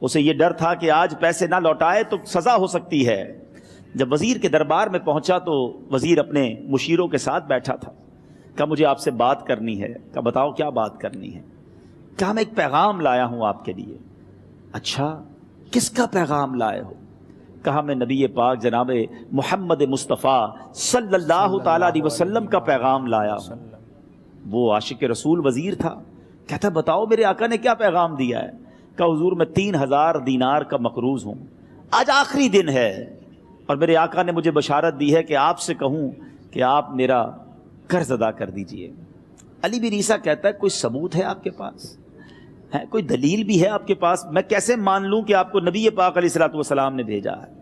اسے یہ ڈر تھا کہ آج پیسے نہ لوٹائے تو سزا ہو سکتی ہے۔ جب وزیر کے دربار میں پہنچا تو وزیر اپنے مشیروں کے ساتھ بیٹھا تھا۔ کہا مجھے آپ سے بات کرنی ہے۔ کہا بتاؤ کیا بات کرنی ہے؟ کہا میں ایک پیغام لایا ہوں آپ کے لیے۔ اچھا کس کا پیغام لائے ہو؟ کہا میں نبی پاک جناب محمد مصطفیٰ صلی اللہ تعالیٰ علیہ وسلم کا پیغام لایا ہوں۔ وہ عاشق رسول وزیر تھا، کہتا بتاؤ میرے آقا نے کیا پیغام دیا ہے؟ کہا حضور میں 3000 دینار کا مقروض ہوں، آج آخری دن ہے اور میرے آقا نے مجھے بشارت دی ہے کہ آپ سے کہوں کہ آپ میرا قرض ادا کر دیجئے۔ علی بن عیسیٰ کہتا ہے کوئی ثبوت ہے آپ کے پاس؟ ہے کوئی دلیل بھی ہے آپ کے پاس؟ میں کیسے مان لوں کہ آپ کو نبی پاک علیہ الصلوۃ والسلام نے بھیجا ہے؟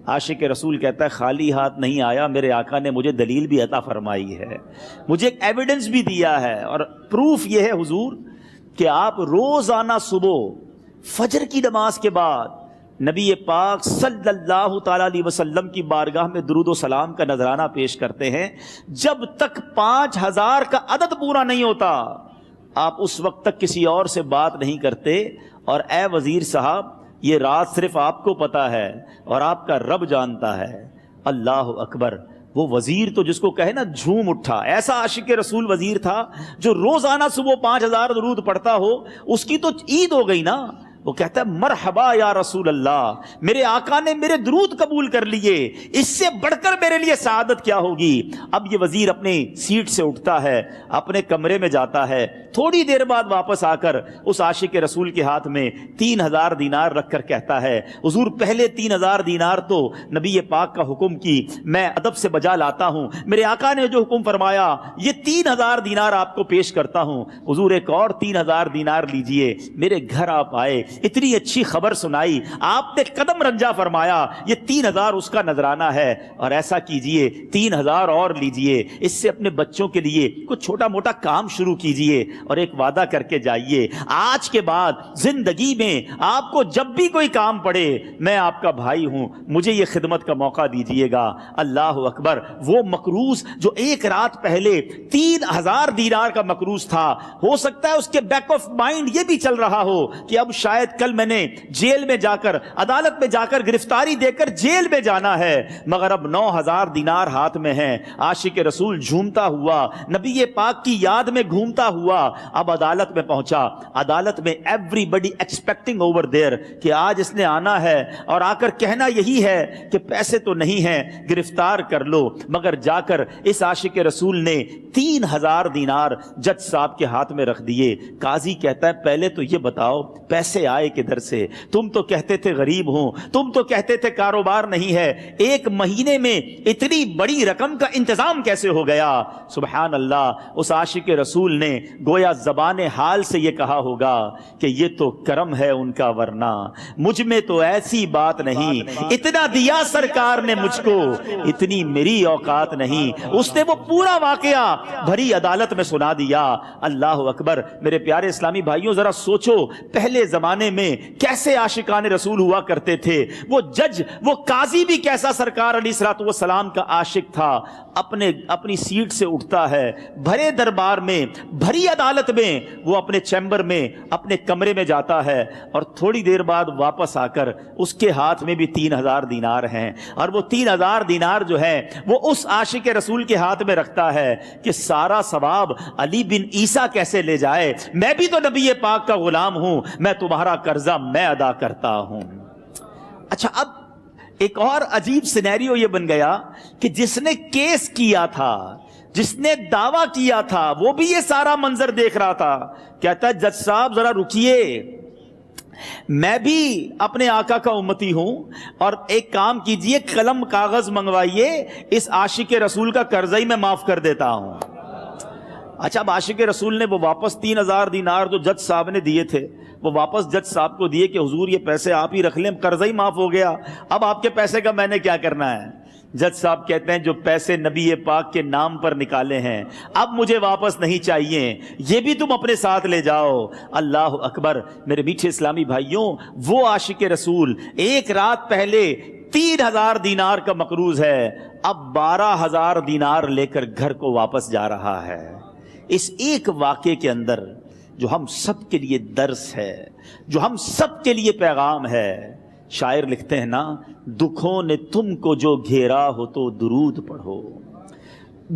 عاشق رسول کہتا ہے خالی ہاتھ نہیں آیا، میرے آقا نے مجھے دلیل بھی عطا فرمائی ہے، مجھے ایک ایویڈنس بھی دیا ہے، اور پروف یہ ہے حضور کہ آپ روزانہ صبح فجر کی نماز کے بعد نبی پاک صلی اللہ تعالیٰ علیہ وسلم کی بارگاہ میں درود و سلام کا نذرانہ پیش کرتے ہیں۔ جب تک 5000 کا عدد پورا نہیں ہوتا آپ اس وقت تک کسی اور سے بات نہیں کرتے۔ اور اے وزیر صاحب یہ راز صرف آپ کو پتا ہے اور آپ کا رب جانتا ہے۔ اللہ اکبر۔ وہ وزیر تو جس کو کہے نا جھوم اٹھا، ایسا عاشق رسول وزیر تھا جو روزانہ صبح 5000 درود پڑھتا ہو، اس کی تو عید ہو گئی نا۔ وہ کہتا ہے مرحبا یا رسول اللہ، میرے آقا نے میرے درود قبول کر لیے، اس سے بڑھ کر میرے لیے سعادت کیا ہوگی۔ اب یہ وزیر اپنی سیٹ سے اٹھتا ہے، اپنے کمرے میں جاتا ہے، تھوڑی دیر بعد واپس آ کر اس عاشق رسول کے ہاتھ میں 3000 دینار رکھ کر کہتا ہے حضور پہلے 3000 دینار تو نبی پاک کا حکم کی میں ادب سے بجا لاتا ہوں، میرے آقا نے جو حکم فرمایا یہ 3000 دینار آپ کو پیش کرتا ہوں، حضور ایک اور 3000 دینار لیجئے۔ میرے گھر آپ آئے، اتنی اچھی خبر سنائی، آپ نے قدم رنجا فرمایا، یہ 3000 اس کا نذرانہ ہے، اور ایسا کیجئے 3000 اور لیجئے، اس سے اپنے بچوں کے لیے کچھ چھوٹا موٹا کام شروع کیجئے، اور ایک وعدہ کر کے جائیے آج کے بعد زندگی میں آپ کو جب بھی کوئی کام پڑے میں آپ کا بھائی ہوں، مجھے یہ خدمت کا موقع دیجئے گا۔ اللہ اکبر۔ وہ مقروض جو ایک رات پہلے 3000 دینار کا مقروض تھا، ہو سکتا ہے اس کے بیک آف مائنڈ یہ بھی چل رہا ہو کہ اب شاید کل میں نے جیل میں جا کر عدالت میں جا کر گرفتاری دے کر جیل میں جانا ہے، مگر اب 9000 دینار ہاتھ میں ہیں۔ عاشق رسول جھومتا ہوا نبی پاک کی یاد میں گھومتا ہوا اب عدالت میں پہنچا۔ عدالت میں everybody expecting over there کہ آج اس نے آنا ہے اور آ کر کہنا یہی ہے کہ پیسے تو نہیں ہیں، گرفتار کر لو، مگر جا کر اس عاشق رسول نے 3000 دینار جج صاحب کے ہاتھ میں رکھ دیے۔ قاضی کہتا ہے پہلے تو یہ بتاؤ پیسے آئے کدھر سے؟ تم تو کہتے تھے غریب ہوں، تم تو کہتے تھے کاروبار نہیں ہے، ایک مہینے میں اتنی بڑی رقم کا انتظام کیسے ہو گیا؟ سبحان اللہ۔ اس عاشق رسول نے گویا زبان حال سے یہ کہا ہوگا کہ یہ تو کرم ہے ان کا، ورنہ مجھ میں تو ایسی بات نہیں، اتنا دیا سرکار نے مجھ کو، اتنی میری اوقات نہیں۔ اس نے وہ پورا واقعہ بھری عدالت میں سنا دیا۔ اللہ اکبر۔ میرے پیارے اسلامی بھائیوں ذرا سوچو پہلے زمانے میں کیسے عاشقان رسول ہوا کرتے تھے۔ وہ جج، وہ قاضی بھی کیسا سرکار علیہ الصلوۃ والسلام کا عاشق تھا۔ اپنی سیٹ سے اٹھتا ہے، بھرے دربار میں، بھری عدالت میں، وہ اپنے چیمبر میں، اپنے کمرے میں جاتا ہے، اور تھوڑی دیر بعد واپس آ کر اس کے ہاتھ میں بھی 3000 دینار ہیں، اور وہ 3000 دینار جو ہے وہ اس عاشق رسول کے ہاتھ میں رکھتا ہے کہ سارا ثواب علی بن عیسیٰ کیسے لے جائے، میں بھی تو نبی پاک کا غلام ہوں، میں تمہارا قرضہ میں ادا کرتا ہوں۔ اچھا اب ایک اور عجیب سینیریو یہ بن گیا کہ جس نے کیس کیا تھا، جس نے دعویٰ کیا تھا، وہ بھی یہ سارا منظر دیکھ رہا تھا۔ کہتا ہے جج صاحب ذرا رکیے، میں بھی اپنے آقا کا امتی ہوں، اور ایک کام کیجئے قلم کاغذ منگوائیے، اس عاشق رسول کا قرضہ ہی میں معاف کر دیتا ہوں۔ اچھا اب عاشق رسول نے وہ واپس 3000 دینار جو جج صاحب نے دیے تھے وہ واپس جج صاحب کو دیے کہ حضور یہ پیسے آپ ہی رکھ لیں، قرضہ ہی معاف ہو گیا، اب آپ کے پیسے کا میں نے کیا کرنا ہے؟ جج صاحب کہتے ہیں جو پیسے نبی پاک کے نام پر نکالے ہیں اب مجھے واپس نہیں چاہیے، یہ بھی تم اپنے ساتھ لے جاؤ۔ اللہ اکبر۔ میرے میٹھے اسلامی بھائیوں، وہ عاشق رسول ایک رات پہلے 3000 دینار کا مقروض ہے، اب 12000 دینار لے کر گھر کو واپس جا رہا ہے۔ اس ایک واقعے کے اندر جو ہم سب کے لیے درس ہے، جو ہم سب کے لیے پیغام ہے۔ شاعر لکھتے ہیں نا، دکھوں نے تم کو جو گھیرا ہو تو درود پڑھو،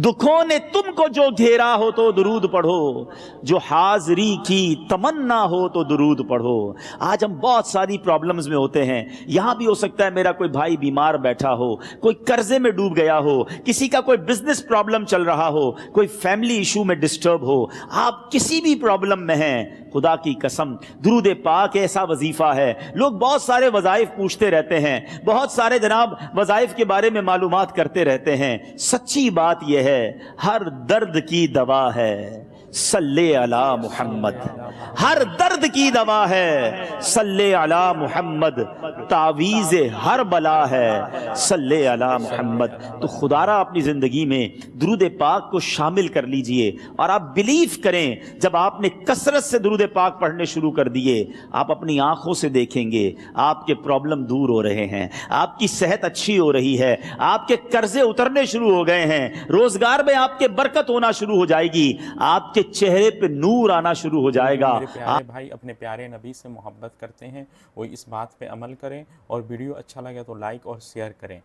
دکھوں نے تم کو جو گھیرا ہو تو درود پڑھو، جو حاضری کی تمنا ہو تو درود پڑھو۔ آج ہم بہت ساری پرابلمز میں ہوتے ہیں، یہاں بھی ہو سکتا ہے میرا کوئی بھائی بیمار بیٹھا ہو، کوئی قرضے میں ڈوب گیا ہو، کسی کا کوئی بزنس پرابلم چل رہا ہو، کوئی فیملی ایشو میں ڈسٹرب ہو، آپ کسی بھی پرابلم میں ہیں، خدا کی قسم درود پاک ایسا وظیفہ ہے۔ لوگ بہت سارے وظائف پوچھتے رہتے ہیں، بہت سارے جناب وظائف کے بارے میں معلومات کرتے رہتے ہیں، سچی بات یہ ہے ہر درد کی دوا ہے صلی علی محمد، ہر درد کی دوا ہے صلی علی محمد، تعویذ ہر بلا ہے صلی علی محمد۔ تو خدا را اپنی زندگی میں درود پاک کو شامل کر لیجئے، اور آپ بلیو کریں جب آپ نے کثرت سے درود پاک پڑھنے شروع کر دیے، آپ اپنی آنکھوں سے دیکھیں گے آپ کے پرابلم دور ہو رہے ہیں، آپ کی صحت اچھی ہو رہی ہے، آپ کے قرضے اترنے شروع ہو گئے ہیں، روزگار میں آپ کے برکت ہونا شروع ہو جائے گی، آپ کے چہرے پہ نور آنا شروع ہو جائے گا۔ میرے پیارے بھائی اپنے پیارے نبی سے محبت کرتے ہیں، وہ اس بات پہ عمل کریں، اور ویڈیو اچھا لگے تو لائک اور شیئر کریں۔